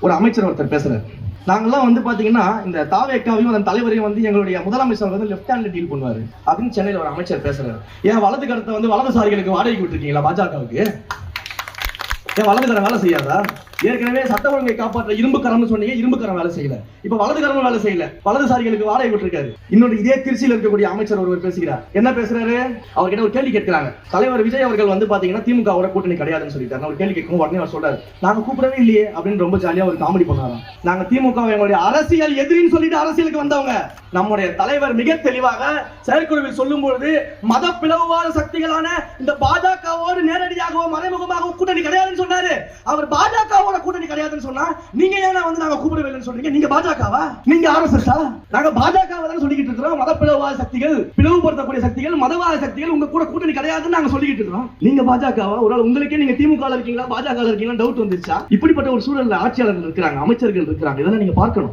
ஒரு அமைச்சர் ஒருத்தர் பேசுறாரு. நாங்கெல்லாம் வந்து பாத்தீங்கன்னா இந்த தாவேக்காவையும் அதன் தலைவரையும் வந்து எங்களுடைய முதலமைச்சர் வந்து லெப்ட் ஹேண்ட்ல டீல் பண்ணுவாரு அப்படின்னு சென்னையில ஒரு அமைச்சர் பேசுறாரு. ஏன் வலது கருத்தை வந்து வலதுசாரிகளுக்கு வாடகைக்கு விட்டுருக்கீங்களா பாஜகவுக்கு? ஏன் வலதுகரம் வேலை செய்யாதா? ஏற்கனவே சட்ட ஒழுங்கை காப்பாற்ற இரும்பு கரம்னு சொன்னீங்க, இரும்பு கரம் வேலை செய்யல. இப்ப வலதுகரமும் வேலை செய்யல, வலதுசாரிகளுக்கு வாடகை விட்டுருக்காரு. இன்னொரு இதே திருச்சியில் இருக்கக்கூடிய அமைச்சர் ஒருவர் பேசுகிறார். என்ன பேசுறாரு? அவர்கிட்ட ஒரு கேள்வி கேட்கிறாங்க. தலைவர் விஜய் அவர்கள் வந்து பாத்தீங்கன்னா திமுகவோட கூட்டணி கிடையாதுன்னு சொல்லிட்டாரு. ஒரு கேள்வி கேட்கும் உடனே அவர் சொல்றாரு, நாங்க கூப்பிடவே இல்லையே அப்படின்னு ரொம்ப ஜாலியா ஒரு காமெடி பண்ணாராம். நாங்க திமுக எங்களுடைய அரசியல் எதிரின்னு சொல்லிட்டு அரசியலுக்கு வந்தவங்க. நம்முடைய தலைவர் மிக தெளிவாக செயற்குழுவில் சொல்லும் பொழுது மத பிளவுவாத சக்திகளான இந்த பாஜகவோடு நேரடியாகவோ மறைமுகமாகவோ கூட்டணி கிடையாதுன்னு சொன்னாரு. அவர் பாஜகவோட கூட்டணி கிடையாதுன்னு சொன்னா நீங்க ஏன்னா வந்து நாங்க கூப்பிடவில்லைன்னு சொல்றீங்க? நீங்க பாஜகவா? நீங்க ஆர்எஸ்எஸ்ஸா? நாங்க பாஜகவை தான் சொல்லிக்கிட்டு இருக்கிறோம். மத பிளவுவாத சக்திகள், பிளவுபடுத்தக்கூடிய சக்திகள், மதவாத சக்திகள் உங்க கூட கூட்டணி கிடையாதுன்னு நாங்க சொல்லிக்கிட்டு இருக்கிறோம். நீங்க பாஜகவா? ஒரு உங்களுக்கே நீங்க திமுக இருக்கீங்களா பாஜக இருக்கீங்களா டவுட் வந்துருச்சா? இப்படிப்பட்ட ஒரு சூழல்ல ஆட்சியாளர்கள் இருக்கிறாங்க, அமைச்சர்கள் இருக்கிறாங்க. இதெல்லாம் நீங்க பார்க்கணும்.